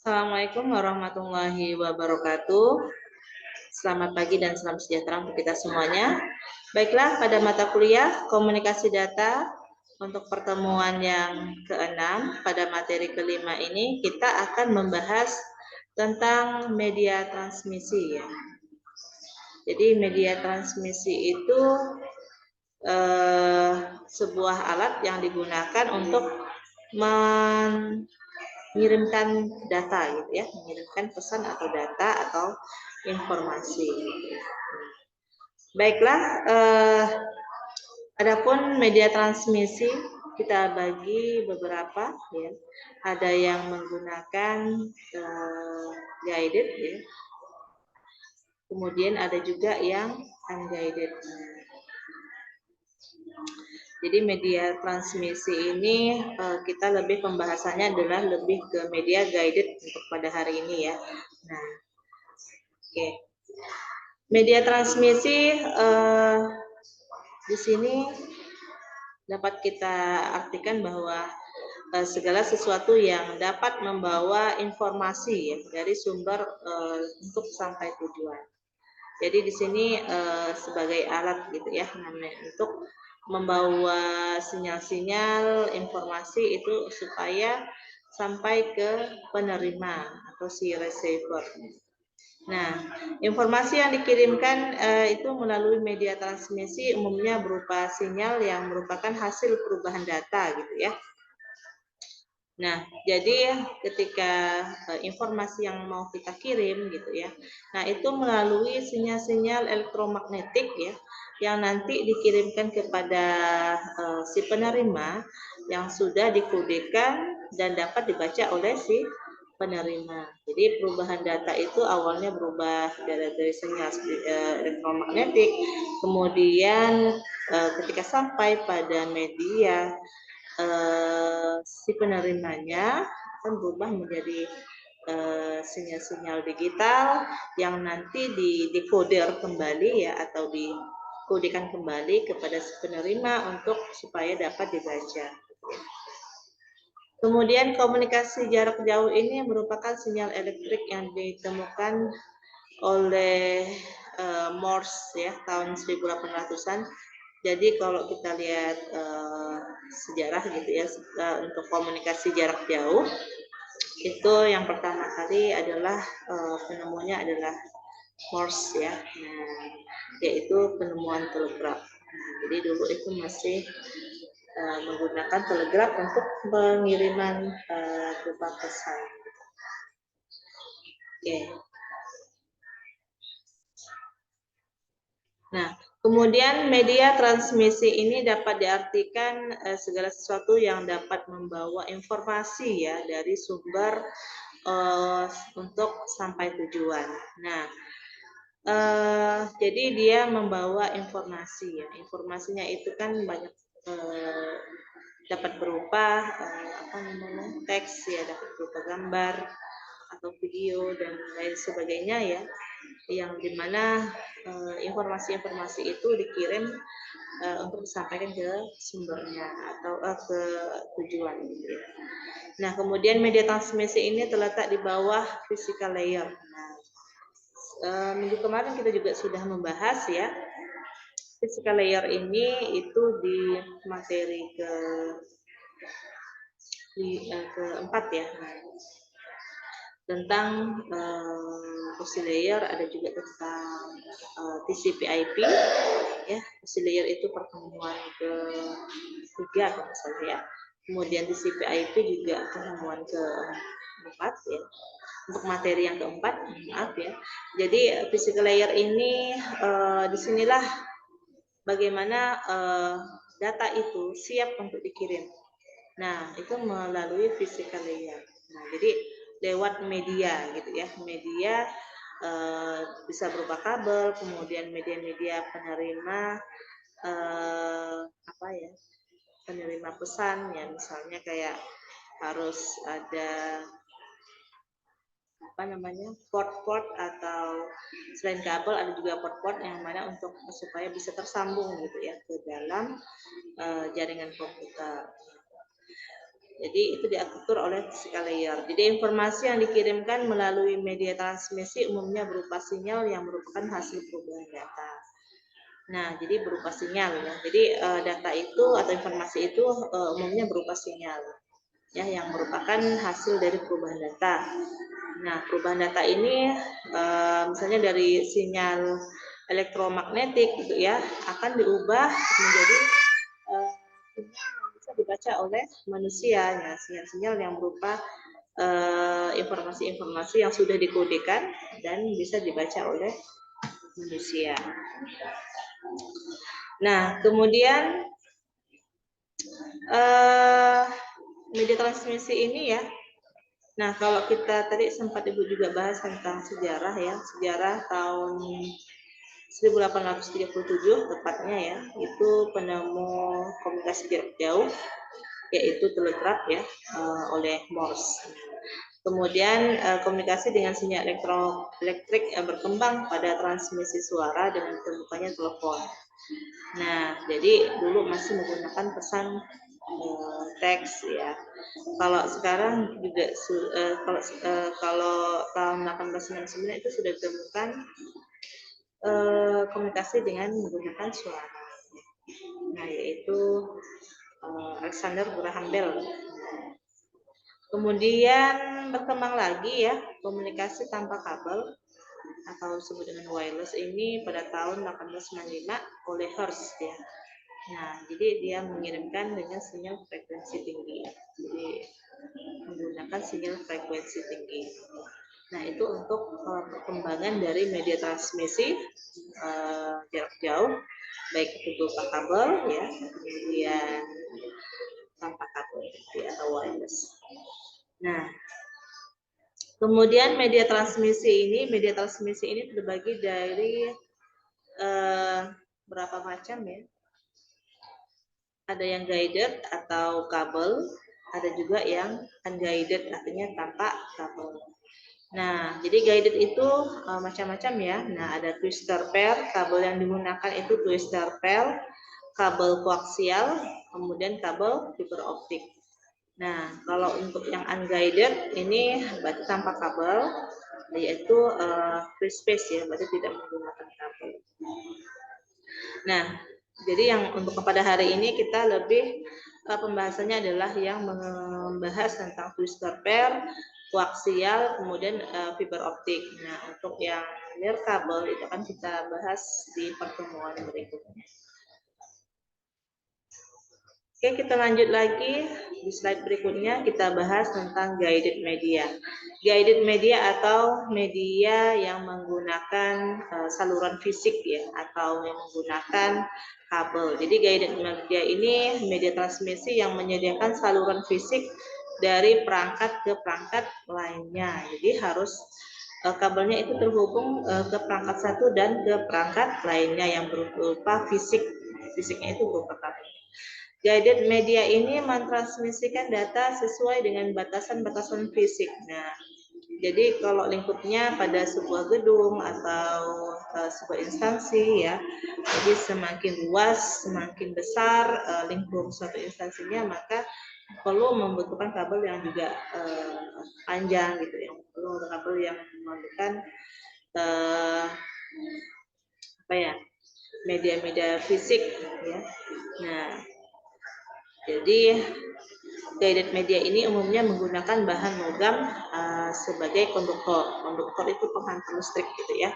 Assalamualaikum warahmatullahi wabarakatuh. Selamat pagi dan salam sejahtera untuk kita semuanya. Baiklah, pada mata kuliah komunikasi data untuk pertemuan yang ke-6 pada materi kelima ini kita akan membahas tentang media transmisi ya. Jadi media transmisi itu sebuah alat yang digunakan untuk mengirimkan data gitu ya, mengirimkan pesan atau data atau informasi. Baiklah, adapun media transmisi kita bagi beberapa ya. Ada yang menggunakan guided ya. Kemudian ada juga yang unguided. Jadi media transmisi ini kita lebih pembahasannya adalah lebih ke media guided untuk pada hari ini ya. Nah, oke. Media transmisi di sini dapat kita artikan bahwa segala sesuatu yang dapat membawa informasi ya, dari sumber untuk sampai tujuan. Jadi di sini sebagai alat gitu ya, namanya untuk membawa sinyal-sinyal informasi itu supaya sampai ke penerima atau si receiver. Nah, informasi yang dikirimkan itu melalui media transmisi umumnya berupa sinyal yang merupakan hasil perubahan data gitu ya. Nah, jadi ketika informasi yang mau kita kirim gitu ya, nah itu melalui sinyal-sinyal elektromagnetik ya, yang nanti dikirimkan kepada si penerima yang sudah dikodekan dan dapat dibaca oleh si penerima. Jadi perubahan data itu awalnya berubah dari sinyal elektromagnetik, kemudian ketika sampai pada media si penerimanya akan berubah menjadi sinyal-sinyal digital yang nanti dikoder kembali ya atau dikodekan kembali kepada si penerima untuk supaya dapat dibaca. Kemudian komunikasi jarak jauh ini merupakan sinyal elektrik yang ditemukan oleh Morse ya tahun 1800-an. Jadi kalau kita lihat sejarah gitu ya untuk komunikasi jarak jauh itu yang pertama kali adalah penemunya adalah Morse ya, nah, yaitu penemuan telegraf. Nah, jadi dulu itu masih menggunakan telegraf untuk pengiriman berupa pesan. Oke. Nah, kemudian media transmisi ini dapat diartikan segala sesuatu yang dapat membawa informasi ya dari sumber untuk sampai tujuan. Nah, jadi dia membawa informasi ya. Informasinya itu kan banyak dapat berupa teks ya, dapat berupa gambar atau video dan lain sebagainya ya, yang dimana informasi-informasi itu dikirim untuk disampaikan ke sumbernya atau ke tujuan gitu ya. Nah, kemudian media transmisi ini terletak di bawah physical layer. Nah, minggu kemarin kita juga sudah membahas ya, physical layer ini itu di materi keempat ya, tentang OSI layer, ada juga tentang TCP/IP ya. OSI layer itu pertemuan ketiga kalau misalnya ya. Kemudian TCP/IP juga pertemuan keempat ya. Untuk materi yang keempat, maaf ya. Jadi physical layer ini disinilah bagaimana data itu siap untuk dikirim. Nah, itu melalui physical layer. Nah, jadi lewat media gitu ya. Media bisa berupa kabel, kemudian media-media penerima penerima pesan ya, misalnya kayak harus ada port-port atau selain kabel ada juga port-port yang mana untuk supaya bisa tersambung gitu ya ke dalam jaringan komputer. Jadi itu diatur oleh physical layer. Jadi informasi yang dikirimkan melalui media transmisi umumnya berupa sinyal yang merupakan hasil perubahan data. Nah, jadi berupa sinyal ya. Jadi data itu atau informasi itu umumnya berupa sinyal ya yang merupakan hasil dari perubahan data. Nah, perubahan data ini misalnya dari sinyal elektromagnetik gitu ya akan diubah menjadi sinyal yang bisa dibaca oleh manusia ya, sinyal-sinyal yang berupa informasi-informasi yang sudah dikodekan dan bisa dibaca oleh manusia. Nah, kemudian media transmisi ini ya. Nah, kalau kita tadi sempat Ibu juga bahas tentang sejarah ya, sejarah tahun 1837 tepatnya ya, itu penemu komunikasi jarak jauh yaitu telegraf ya oleh Morse. Kemudian komunikasi dengan sinyal elektrik berkembang pada transmisi suara dengan ditemukannya telepon. Nah, jadi dulu masih menggunakan pesan teks ya. Kalau sekarang juga kalau tahun 1899 itu sudah ditemukan komunikasi dengan menggunakan suara. Nah, yaitu Alexander Graham Bell. Kemudian berkembang lagi ya komunikasi tanpa kabel atau disebut dengan wireless ini pada tahun 1895 oleh Hertz ya. Nah, jadi dia mengirimkan dengan sinyal frekuensi tinggi. Jadi menggunakan sinyal frekuensi tinggi. Nah, itu untuk perkembangan dari media transmisi jarak jauh, baik itu berupa kabel ya, kemudian tanpa kabel ya, atau wireless. Nah, kemudian media transmisi ini terbagi dari berapa macam ya? Ada yang guided atau kabel, ada juga yang unguided artinya tanpa kabel. Nah, jadi guided itu macam-macam ya. Nah, ada twister pair, kabel yang digunakan itu twister pair, kabel koaksial, kemudian kabel fiber optik. Nah, kalau untuk yang unguided ini berarti tanpa kabel, yaitu free space ya, berarti tidak menggunakan kabel. Nah, jadi yang untuk kepada hari ini kita lebih pembahasannya adalah yang membahas tentang twister pair, koaksial, kemudian fiber optik. Nah, untuk yang nirkabel itu akan kita bahas di pertemuan berikutnya. Oke, kita lanjut lagi di slide berikutnya kita bahas tentang guided media. Guided media atau media yang menggunakan saluran fisik ya atau yang menggunakan kabel. Jadi guided media ini media transmisi yang menyediakan saluran fisik dari perangkat ke perangkat lainnya. Jadi harus kabelnya itu terhubung ke perangkat satu dan ke perangkat lainnya yang berupa fisik. Fisiknya itu berupa kabel. Guided media ini mentransmisikan data sesuai dengan batasan-batasan fisik. Nah, jadi kalau lingkupnya pada sebuah gedung atau sebuah instansi ya, jadi semakin luas, semakin besar lingkup suatu instansinya, maka perlu membutuhkan kabel yang juga panjang gitu, yang perlu kabel yang memerlukan apa ya, media-media fisik ya. Nah, jadi guided media ini umumnya menggunakan bahan logam sebagai konduktor. Konduktor itu penghantar listrik gitu ya.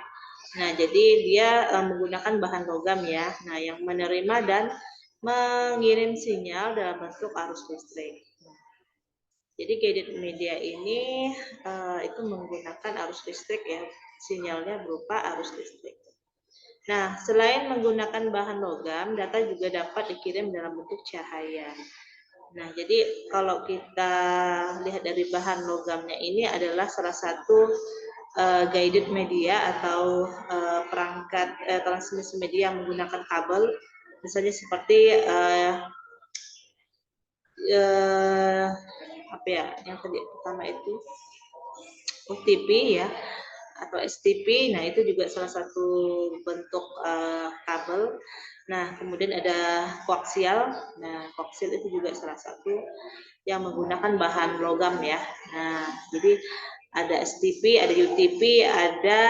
Nah, jadi dia menggunakan bahan logam ya. Nah, yang menerima dan mengirim sinyal dalam bentuk arus listrik. Jadi guided media ini itu menggunakan arus listrik ya. Sinyalnya berupa arus listrik. Nah, selain menggunakan bahan logam, data juga dapat dikirim dalam bentuk cahaya. Nah, jadi kalau kita lihat dari bahan logamnya ini adalah salah satu guided media atau perangkat transmisi media yang menggunakan kabel, misalnya seperti apa ya, yang tadi pertama itu OTP ya, atau STP. Nah, itu juga salah satu bentuk kabel. Nah, kemudian ada koaksial. Nah, koaksial itu juga salah satu yang menggunakan bahan logam ya. Nah, jadi ada STP, ada UTP, ada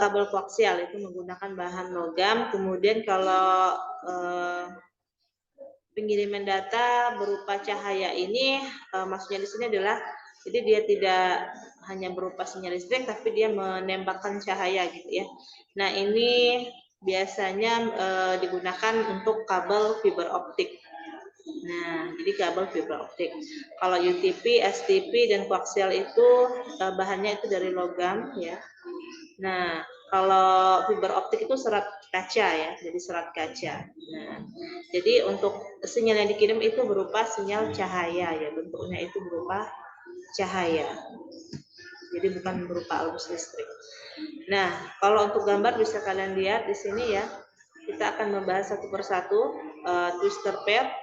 kabel koaksial itu menggunakan bahan logam. Kemudian kalau pengiriman data berupa cahaya ini, maksudnya di sini adalah jadi dia tidak hanya berupa sinyal listrik, tapi dia menembakkan cahaya gitu ya. Nah, ini biasanya digunakan untuk kabel fiber optik. Nah, jadi kabel fiber optik. Kalau UTP, STP, dan koaksial itu bahannya itu dari logam ya. Nah, kalau fiber optik itu serat kaca ya, jadi serat kaca. Nah, jadi untuk sinyal yang dikirim itu berupa sinyal cahaya ya, bentuknya itu berupa cahaya. Jadi bukan berupa arus listrik. Nah, kalau untuk gambar bisa kalian lihat di sini ya. Kita akan membahas satu persatu twister pair.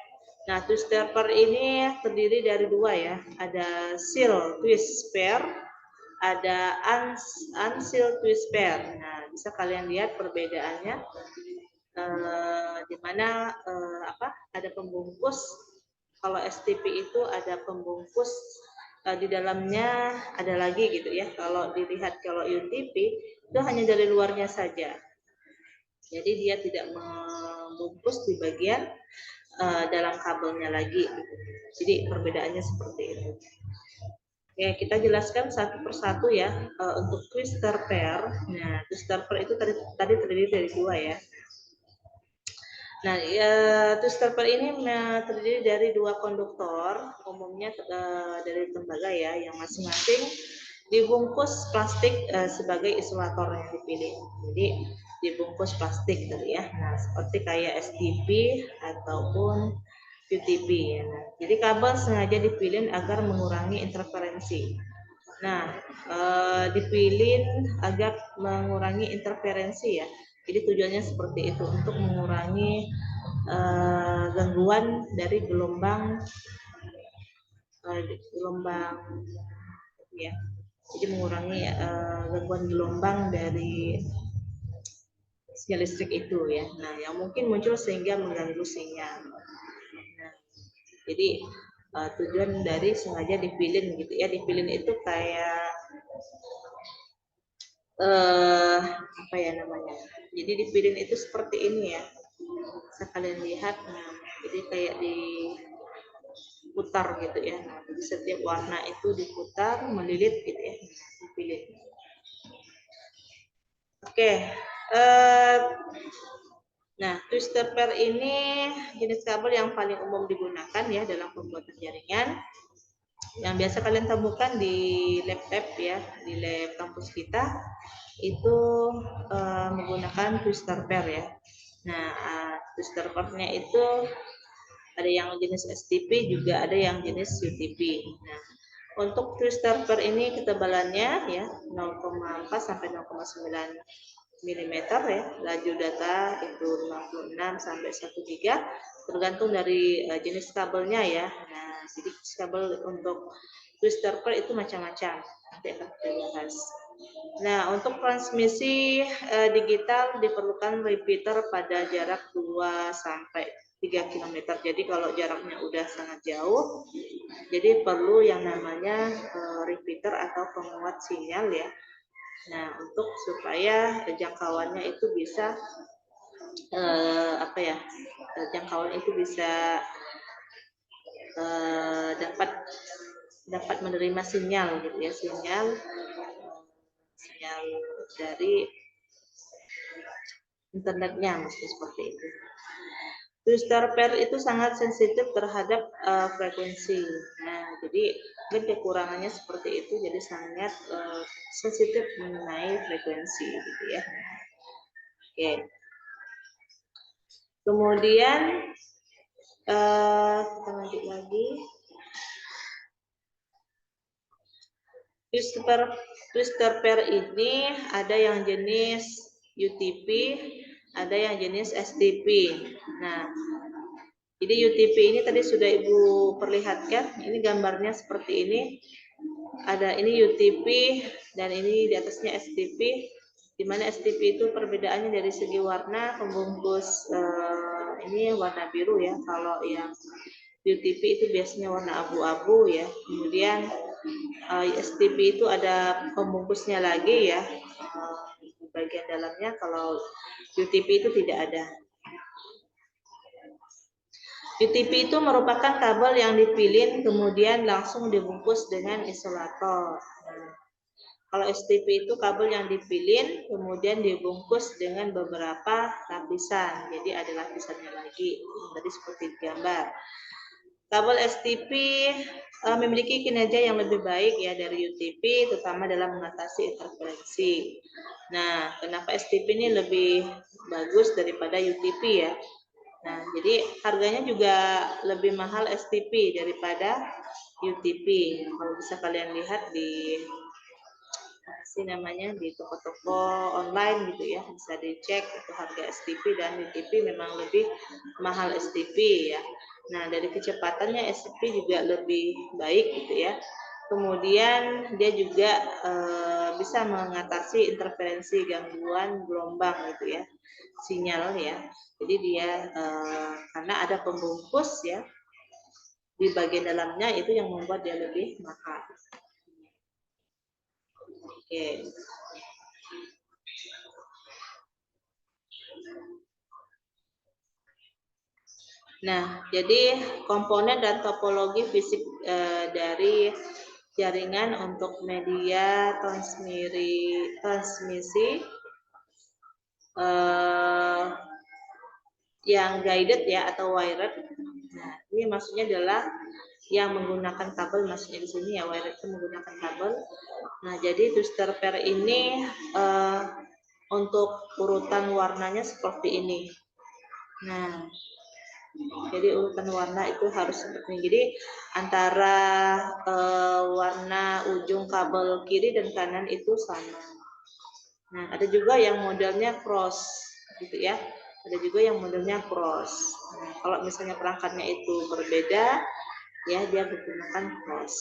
Nah, twister pair ini terdiri dari dua ya. Ada seal twist pair, ada unsealed twist pair. Nah, bisa kalian lihat perbedaannya di mana ada pembungkus. Kalau STP itu ada pembungkus di dalamnya ada lagi gitu ya. Kalau dilihat kalau UTP itu hanya dari luarnya saja. Jadi dia tidak membungkus di bagian dalam kabelnya lagi. Jadi perbedaannya seperti itu. Oke, kita jelaskan satu persatu ya untuk twister pair. Nah, twister pair itu tadi terdiri dari dua ya. Nah, twister pair ini terdiri dari dua konduktor, umumnya dari tembaga ya, yang masing-masing dibungkus plastik sebagai isolator yang dipilih. Jadi dibungkus plastik tadi ya. Nah, seperti kayak STP ataupun UTP ya. Nah, jadi kabel sengaja dipilih agar mengurangi interferensi. Nah, dipilih agar mengurangi interferensi ya. Jadi tujuannya seperti itu untuk mengurangi gangguan dari gelombang ya. Jadi mengurangi gangguan gelombang dari sinyal listrik itu ya. Nah, yang mungkin muncul sehingga mengganggu sinyal. Nah, jadi tujuan dari sengaja dipilih gitu ya. Dipilih itu kayak apa ya namanya? Jadi dipilih itu seperti ini ya. Bisa kalian lihat. Nah, jadi kayak diputar gitu ya. Nah, jadi setiap warna itu diputar, melilit gitu ya. Dipilih. Oke. Nah, twister pair ini jenis kabel yang paling umum digunakan ya dalam pembuatan jaringan. Yang biasa kalian temukan di lab ya, di lab kampus kita itu menggunakan twister pair ya. Nah, twister pairnya itu ada yang jenis STP, juga ada yang jenis UTP. Nah, untuk twister pair ini ketebalannya ya 0,4 sampai 0,9 mm ya. Laju data itu 56 sampai 1 giga tergantung dari jenis kabelnya ya. Nah, jadi kabel untuk twister pair itu macam-macam. Nanti akan kita bahas. Nah, untuk transmisi digital diperlukan repeater pada jarak 2 sampai 3 km. Jadi kalau jaraknya udah sangat jauh, jadi perlu yang namanya repeater atau penguat sinyal ya. Nah, untuk supaya jangkauannya itu bisa jangkauan itu bisa dapat menerima sinyal gitu ya, sinyal dari internetnya mesti seperti itu. Twister pair itu sangat sensitif terhadap frekuensi. Nah, jadi kekurangannya seperti itu, jadi sangat sensitif mengenai frekuensi gitu ya. Oke. Kemudian kita lanjut lagi. Twister pair ini ada yang jenis UTP, ada yang jenis STP. Nah, jadi UTP ini tadi sudah Ibu perlihatkan, ini gambarnya seperti ini. ada ini UTP dan ini di atasnya STP, di mana STP itu perbedaannya dari segi warna, pembungkus ini warna biru ya, kalau yang UTP itu biasanya warna abu-abu ya, kemudian STP itu ada pembungkusnya lagi ya, di bagian dalamnya, kalau UTP itu tidak ada. UTP itu merupakan kabel yang dipilin kemudian langsung dibungkus dengan isolator. Nah, kalau STP itu kabel yang dipilin kemudian dibungkus dengan beberapa lapisan. Jadi ada lapisannya lagi. Tadi seperti gambar. Kabel STP memiliki kinerja yang lebih baik ya dari UTP, terutama dalam mengatasi interferensi. Nah, kenapa STP ini lebih bagus daripada UTP ya? Nah, jadi harganya juga lebih mahal STP daripada UTP. Kalau bisa kalian lihat di apa sih namanya di toko-toko online gitu ya, bisa dicek itu harga STP dan UTP memang lebih mahal STP ya. Nah, dari kecepatannya STP juga lebih baik gitu ya. Kemudian dia juga bisa mengatasi interferensi gangguan gelombang gitu ya, sinyal ya. Jadi dia karena ada pembungkus ya di bagian dalamnya, itu yang membuat dia lebih mahal. Oke. Nah, jadi komponen dan topologi fisik dari jaringan untuk media transmisi yang guided ya atau wired. Nah, ini maksudnya adalah yang menggunakan kabel, maksudnya di sini ya wired itu menggunakan kabel. Nah, jadi twister pair ini untuk urutan warnanya seperti ini. Nah, jadi urutan warna itu harus seperti ini. Jadi antara warna ujung kabel kiri dan kanan itu sama. Nah, ada juga yang modelnya cross gitu ya. Ada juga yang modelnya cross. Nah, kalau misalnya perangkatnya itu berbeda, ya dia menggunakan cross.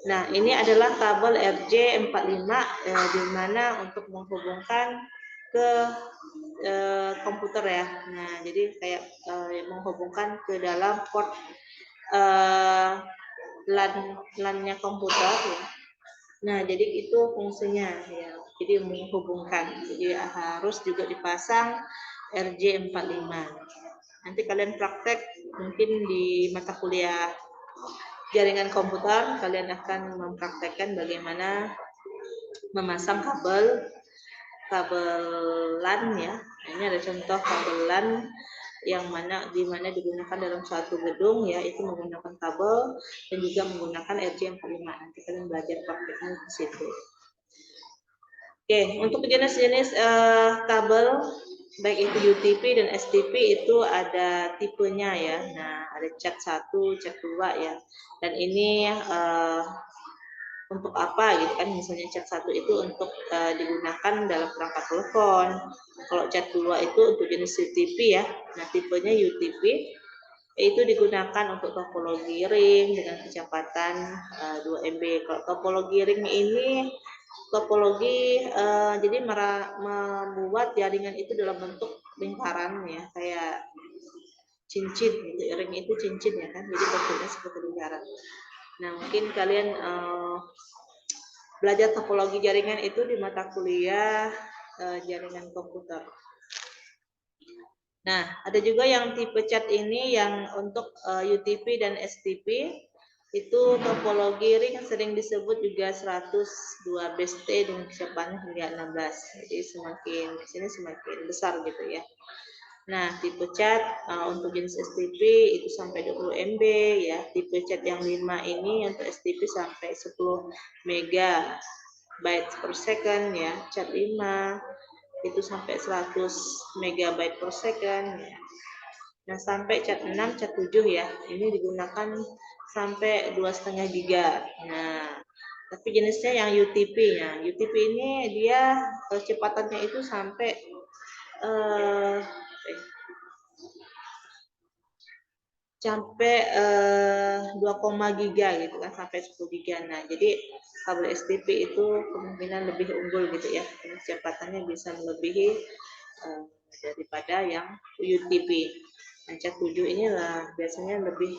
Nah, ini adalah kabel RJ45 di mana untuk menghubungkan ke komputer ya. Nah, jadi kayak menghubungkan ke dalam port LAN-nya komputer ya. Nah, jadi itu fungsinya ya. Jadi menghubungkan. Jadi harus juga dipasang RJ45. Nanti kalian praktek mungkin di mata kuliah jaringan komputer, kalian akan mempraktekkan bagaimana memasang kabel LAN ya. Ini ada contoh kabel LAN yang mana digunakan dalam suatu gedung ya, itu menggunakan kabel dan juga menggunakan RJ45. Nanti kalian belajar prakteknya di situ. Oke, untuk jenis-jenis kabel baik itu UTP dan STP itu ada tipenya ya. Nah, ada cat 1, cat 2 ya. Dan ini untuk apa gitu kan, misalnya cat 1 itu untuk digunakan dalam perangkat telepon. Kalau cat 2 itu untuk jenis UTP ya. Nah, tipenya UTP itu digunakan untuk topologi ring dengan kecepatan 2 MB. Kalau topologi ring ini topologi jadi membuat jaringan itu dalam bentuk lingkaran ya, kayak cincin gitu. Ring itu cincin ya kan, jadi bentuknya seperti lingkaran. Nah, mungkin kalian belajar topologi jaringan itu di mata kuliah jaringan komputer. Nah, ada juga yang tipe cat ini yang untuk UTP dan STP. Itu topologi ring sering disebut juga 102 BST dengan kecepatan hingga 16. Jadi semakin di sini semakin besar gitu ya. Nah, tipe cat untuk jenis STP itu sampai 20 MB ya. Tipe cat yang 5 ini untuk STP sampai 10 megabyte per second ya. Cat 5 itu sampai 100 megabyte per second ya. Nah, sampai cat 6, cat 7 ya. Ini digunakan sampai 2,5 giga. Nah, tapi jenisnya yang UTP ya. UTP ini dia kecepatannya itu sampai sampai 2, giga gitu kan, sampai 10 giga. Nah, jadi kabel STP itu kemungkinan lebih unggul gitu ya, kecepatannya bisa melebihi daripada yang UTP. Nah, cat 7 inilah biasanya lebih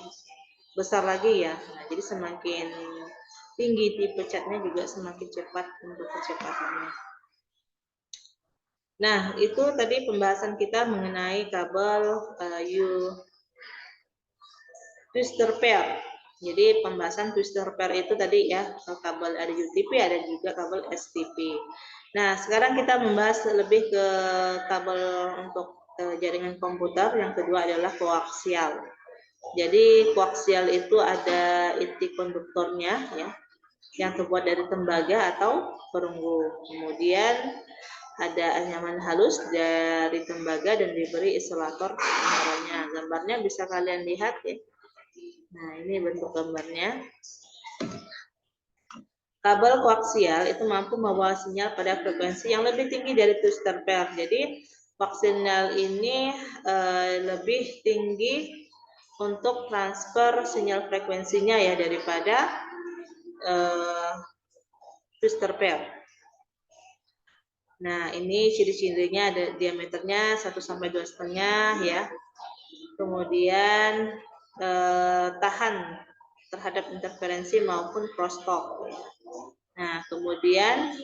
besar lagi ya. Nah, jadi semakin tinggi tipe catnya juga semakin cepat untuk kecepatannya. Nah, itu tadi pembahasan kita mengenai kabel twister pair. Jadi pembahasan twister pair itu tadi ya, kabel ada UTP, ada juga kabel STP. Nah, sekarang kita membahas lebih ke kabel untuk jaringan komputer. Yang kedua adalah koaksial. Jadi koaksial itu ada inti konduktornya ya, yang terbuat dari tembaga atau perunggu. Kemudian ada anyaman halus dari tembaga dan diberi isolator pengaruhnya. Gambarnya bisa kalian lihat ya. Nah, ini bentuk gambarnya. Kabel koaksial itu mampu membawa sinyal pada frekuensi yang lebih tinggi dari twister pair. Jadi koaksial ini lebih tinggi untuk transfer sinyal frekuensinya ya daripada twister pair. Nah, ini ciri-cirinya ada diameternya 1 sampai 2,5 ya. Kemudian tahan terhadap interferensi maupun crosstalk. Nah, kemudian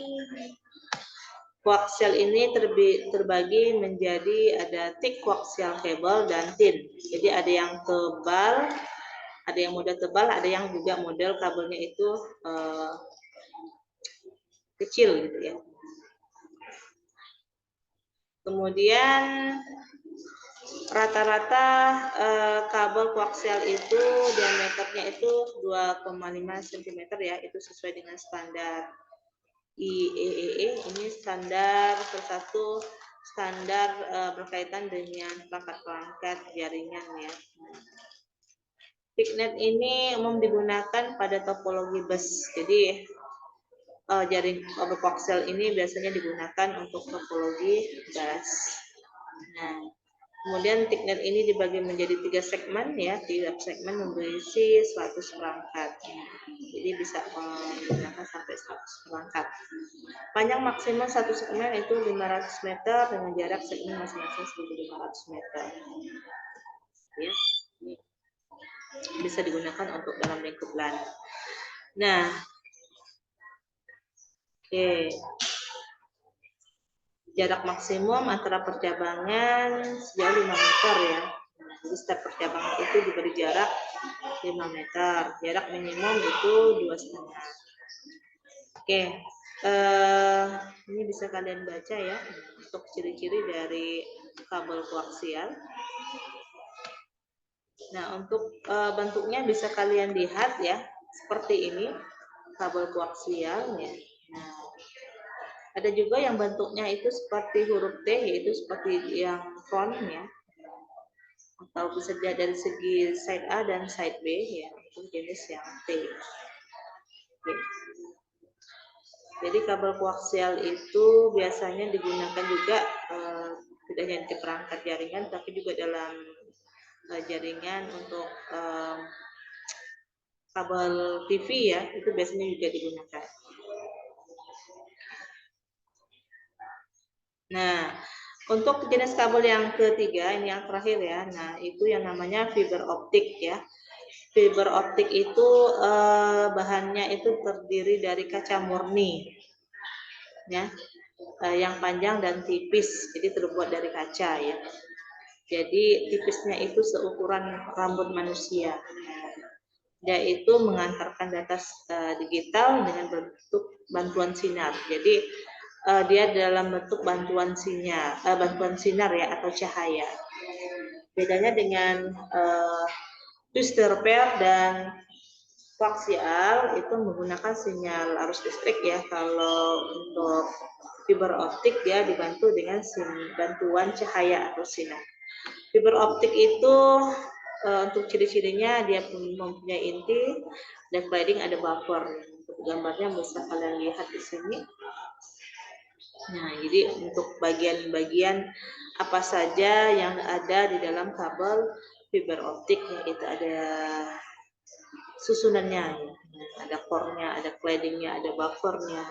koaksial ini terbagi menjadi ada thick koaksial cable dan thin. Jadi ada yang tebal, ada yang model tebal, ada yang juga model kabelnya itu kecil gitu ya. Kemudian rata-rata kabel koaksial itu diameternya itu 2,5 cm ya, itu sesuai dengan standar IEEE. Ini standar satu standar berkaitan dengan perangkat-perangkat jaringan ya. Thicknet ini umum digunakan pada topologi bus. Jadi jaring kabel koaksial ini biasanya digunakan untuk topologi bus. Nah, kemudian thicknet ini dibagi menjadi 3 segmen ya, tiap segmen berisi 100 perangkat. Jadi bisa menggunakan sampai 100 perangkat. Panjang maksimum satu segmen itu 500 meter dengan jarak segmen masing-masing 1.500 meter. Ya, ini bisa digunakan untuk dalam lingkup LAN. Nah, oke. Jarak maksimum antara percabangan sejauh 5 meter ya. Jadi setiap percabangan itu diberi jarak 5 meter. Jarak minimum itu 2,5. Oke. Ini bisa kalian baca ya untuk ciri-ciri dari kabel koaksial. Nah, untuk bentuknya bisa kalian lihat ya, seperti ini kabel koaksial ya. Nah, ada juga yang bentuknya itu seperti huruf T, yaitu seperti yang front ya, atau bisa dilihat dari segi side A dan side B ya, itu jenis yang T. Oke. Jadi kabel koaksial itu biasanya digunakan juga tidak hanya di perangkat jaringan, tapi juga dalam jaringan untuk kabel TV ya, itu biasanya juga digunakan. Nah, untuk jenis kabel yang ketiga, ini yang terakhir ya, nah itu yang namanya fiber optik ya. Fiber optik itu bahannya itu terdiri dari kaca murni, ya, yang panjang dan tipis, jadi terbuat dari kaca ya. Jadi tipisnya itu seukuran rambut manusia. Dia itu mengantarkan data digital dengan bentuk bantuan sinar. Jadi dia dalam bentuk bantuan sinar ya atau cahaya. Bedanya dengan twister pair dan koaksial itu menggunakan sinyal arus listrik ya. Kalau untuk fiber optik dia dibantu dengan bantuan cahaya atau sinar. Fiber optik itu untuk ciri-cirinya dia mempunyai inti, dan cladding, ada buffer. Untuk gambarnya bisa kalian lihat di sini. Nah, jadi untuk bagian-bagian apa saja yang ada di dalam kabel fiber optik ya, itu ada susunannya ya. Ada core-nya, ada cladding-nya, ada buffer-nya.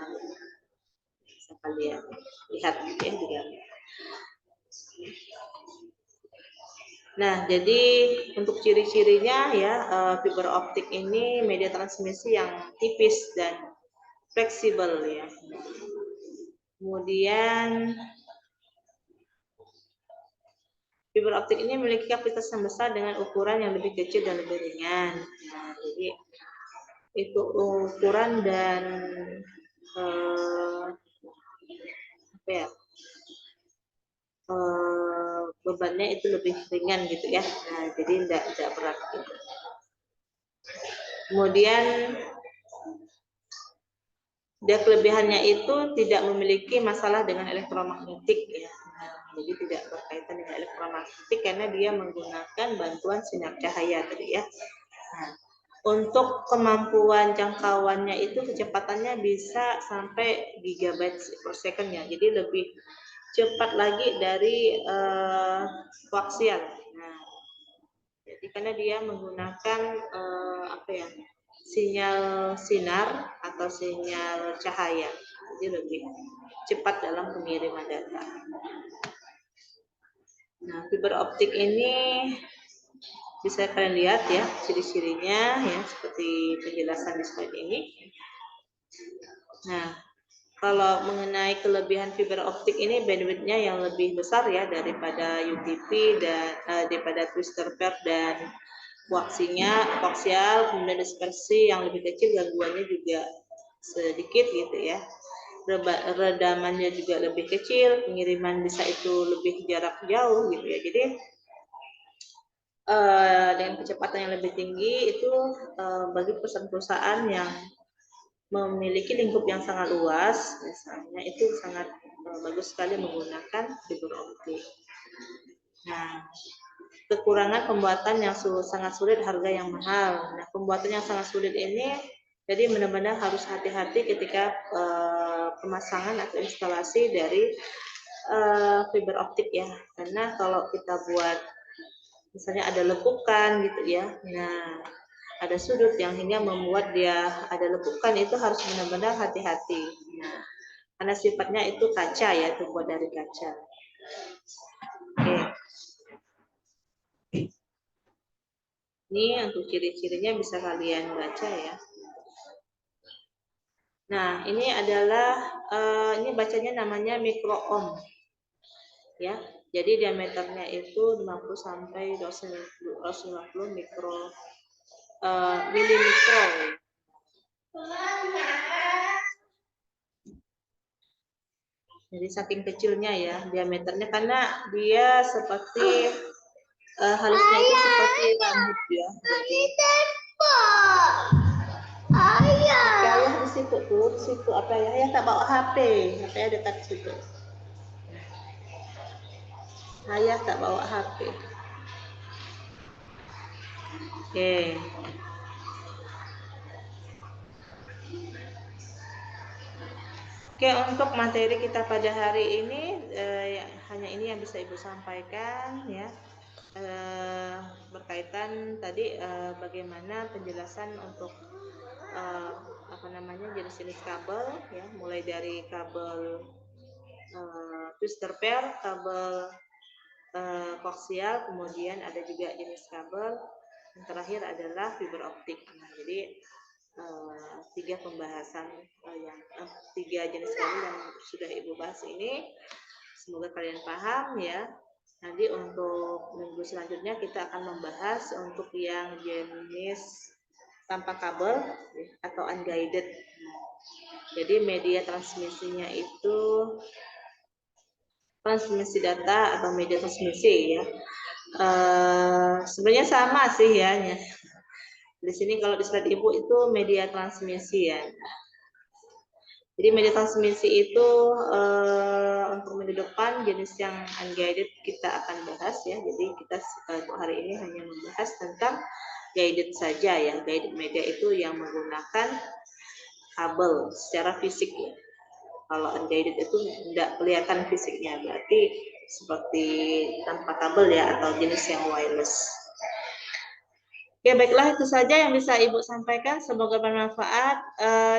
Bisa kalian lihat gitu ya di gambar. Nah, jadi untuk ciri-cirinya ya, fiber optik ini media transmisi yang tipis dan fleksibel ya. Kemudian fiber optik ini memiliki kapasitas yang besar dengan ukuran yang lebih kecil dan lebih ringan. Nah, jadi itu ukuran dan apa ya, bebannya itu lebih ringan gitu ya. Nah, jadi tidak berat gitu. Kemudian dia kelebihannya itu tidak memiliki masalah dengan elektromagnetik ya. Nah, jadi tidak berkaitan dengan elektromagnetik karena dia menggunakan bantuan sinar cahaya tadi ya. Nah, untuk kemampuan jangkauannya itu kecepatannya bisa sampai gigabyte per second ya. Jadi lebih cepat lagi dari koaksial. Nah, jadi karena dia menggunakan apa ya, sinyal sinar atau sinyal cahaya, jadi lebih cepat dalam pengiriman data. Nah, fiber optik ini bisa kalian lihat ya ciri-cirinya ya seperti penjelasan di slide ini. Nah, kalau mengenai kelebihan fiber optik ini bandwidth-nya yang lebih besar ya daripada UTP dan daripada twister pair dan koaksial, kemudian dispersi yang lebih kecil, gangguannya juga sedikit gitu ya. Redamannya juga lebih kecil, pengiriman bisa itu lebih jarak jauh gitu ya. Jadi dengan kecepatan yang lebih tinggi itu bagi perusahaan-perusahaan yang memiliki lingkup yang sangat luas, misalnya itu sangat bagus sekali menggunakan fiber optik. Nah, kekurangan pembuatan yang sangat sulit, harga yang mahal. Nah, pembuatan yang sangat sulit ini jadi benar-benar harus hati-hati ketika pemasangan atau instalasi dari fiber optik ya. Karena kalau kita buat misalnya ada lekukan gitu ya. Nah, ada sudut yang hingga membuat dia ada lekukan, itu harus benar-benar hati-hati. Nah, karena sifatnya itu kaca ya, terbuat dari kaca. Oke. Ini untuk ciri-cirinya bisa kalian baca ya. Nah, ini adalah ini bacanya namanya mikro ohm. Ya. Jadi diameternya itu 50 sampai 250 milimikro. Jadi saking kecilnya ya diameternya, karena dia seperti halusnya itu seperti rambut ya. Ayah di situ tuh, di situ apa ya? Ayah tak bawa HP, HP dekat situ. Ayah tak bawa HP. Oke. Oke, untuk materi kita pada hari ini hanya ini yang bisa Ibu sampaikan ya. Berkaitan tadi bagaimana penjelasan untuk apa namanya jenis-jenis kabel ya, mulai dari kabel twister pair, kabel koaksial, kemudian ada juga jenis kabel yang terakhir adalah fiber optik. Nah, jadi tiga pembahasan tiga jenis kabel yang sudah Ibu bahas ini, semoga kalian paham ya. Nanti untuk minggu selanjutnya kita akan membahas untuk yang jenis tanpa kabel atau unguided. Jadi media transmisinya itu transmisi data atau media transmisi ya. Sebenarnya sama sih ya. Di sini kalau di slide Ibu itu media transmisi ya. Jadi media transmisi itu untuk minggu depan jenis yang unguided kita akan bahas ya. Jadi kita untuk hari ini hanya membahas tentang guided saja ya. Guided media itu yang menggunakan kabel secara fisik ya. Kalau unguided itu tidak kelihatan fisiknya, berarti seperti tanpa kabel ya atau jenis yang wireless. Ya baiklah, itu saja yang bisa Ibu sampaikan. Semoga bermanfaat.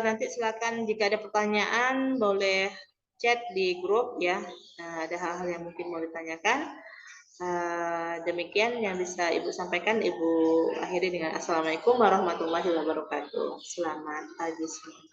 Nanti silakan jika ada pertanyaan boleh chat di grup ya. Ada hal-hal yang mungkin mau ditanyakan. Demikian yang bisa Ibu sampaikan. Ibu akhiri dengan Assalamualaikum warahmatullahi wabarakatuh. Selamat pagi semua.